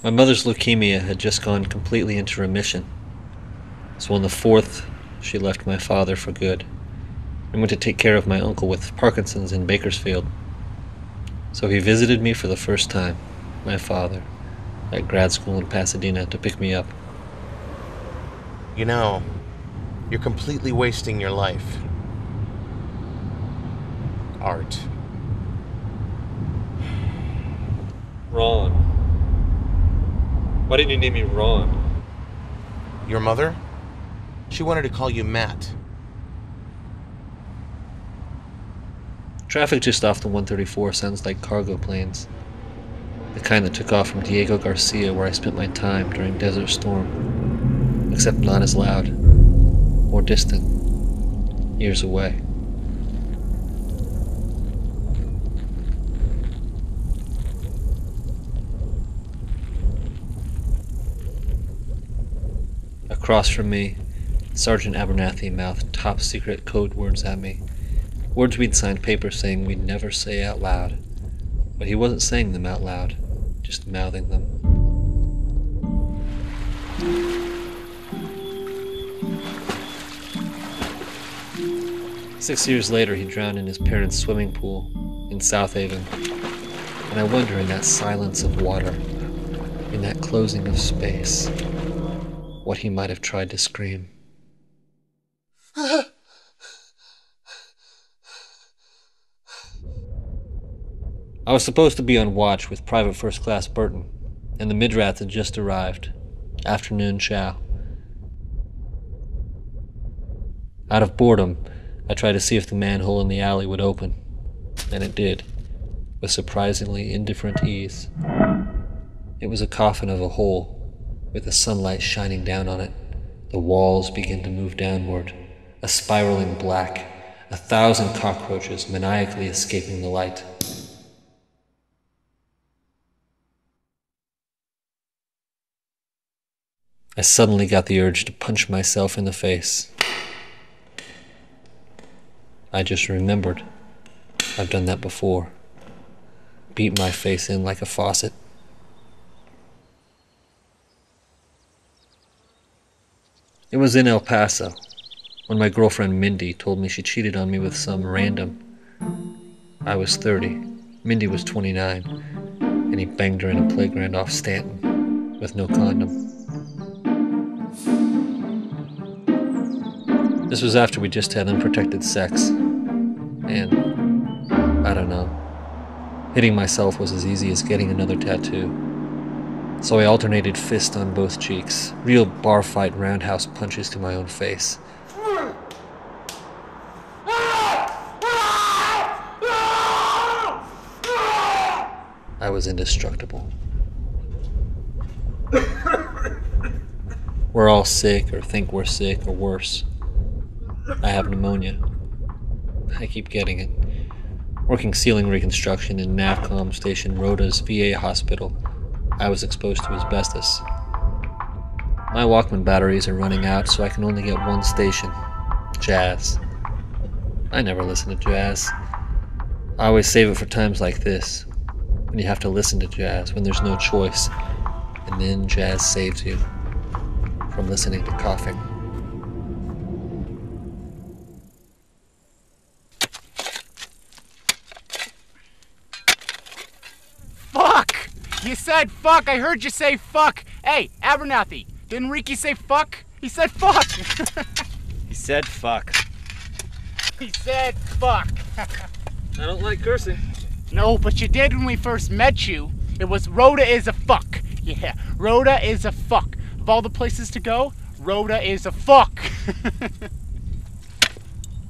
My mother's leukemia had just gone completely into remission, so on the 4th, she left my father for good and went to take care of my uncle with Parkinson's in Bakersfield. So he visited me for the first time, my father, at grad school in Pasadena to pick me up. You know, you're completely wasting your life. Art. Ron. Why didn't you name me Ron? Your mother? She wanted to call you Matt. Traffic just off the 134 sounds like cargo planes. The kind that took off from Diego Garcia, where I spent my time during Desert Storm. Except not as loud. More distant. Years away. Across from me, Sergeant Abernathy mouthed top-secret code words at me. Words we'd signed papers saying we'd never say out loud. But he wasn't saying them out loud, just mouthing them. Six years later, he drowned in his parents' swimming pool in South Haven. And I wonder, in that silence of water, in that closing of space, what he might have tried to scream. I was supposed to be on watch with Private First Class Burton, and the Midrath had just arrived. Afternoon chow. Out of boredom, I tried to see if the manhole in the alley would open, and it did, with surprisingly indifferent ease. It was a coffin of a hole, with the sunlight shining down on it. The walls began to move downward, a spiraling black, 1,000 cockroaches maniacally escaping the light. I suddenly got the urge to punch myself in the face. I just remembered. I've done that before. Beat my face in like a faucet. It was in El Paso, when my girlfriend Mindy told me she cheated on me with some random. I was 30, Mindy was 29, and he banged her in a playground off Stanton, with no condom. This was after we just had unprotected sex, and, I don't know, hitting myself was as easy as getting another tattoo. So I alternated fist on both cheeks, real bar fight roundhouse punches to my own face. I was indestructible. We're all sick, or think we're sick, or worse. I have pneumonia. I keep getting it. Working ceiling reconstruction in NAVCOM Station Rhoda's VA hospital, I was exposed to asbestos. My Walkman batteries are running out, so I can only get one station. Jazz. I never listen to jazz. I always save it for times like this, when you have to listen to jazz, when there's no choice, and then jazz saves you from listening to coughing. Fuck! You said fuck! I heard you say fuck! Hey, Abernathy, didn't Ricky say fuck? He said fuck! He said fuck. He said fuck! I don't like cursing. No, but you did when we first met you. It was Rhoda is a fuck. Yeah, Rhoda is a fuck. Of all the places to go, Rhoda is a fuck.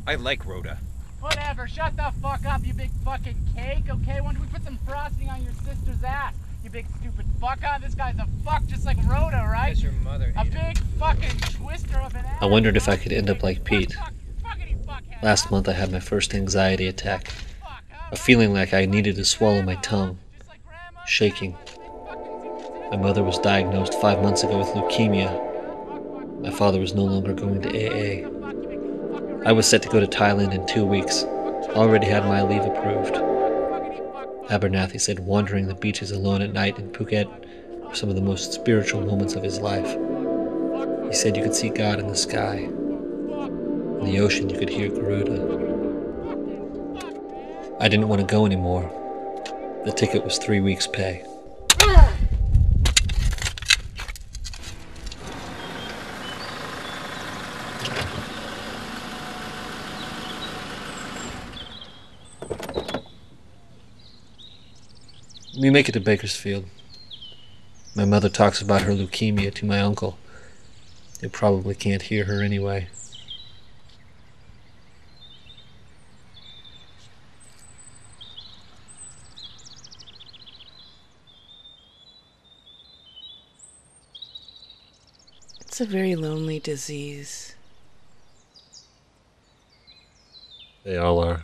I like Rhoda. Whatever, shut the fuck up, you big fucking cake, okay? When do we put some frosting on your sister's ass? You big stupid fuck on. This guy's a fuck just like Rhoda, right? That's your mother. A big fucking twister of an ass. I wondered if I could end up like Pete. Fuckity fuckhead. Last month I had my first anxiety attack. A feeling like I needed to swallow my tongue. Shaking. My mother was diagnosed 5 months ago with leukemia. My father was no longer going to AA. I was set to go to Thailand in 2 weeks. Already had my leave approved. Abernathy said wandering the beaches alone at night in Phuket was some of the most spiritual moments of his life. He said you could see God in the sky. In the ocean, you could hear Garuda. I didn't want to go anymore. The ticket was 3 weeks' pay. We make it to Bakersfield. My mother talks about her leukemia to my uncle. You probably can't hear her anyway. It's a very lonely disease. They all are.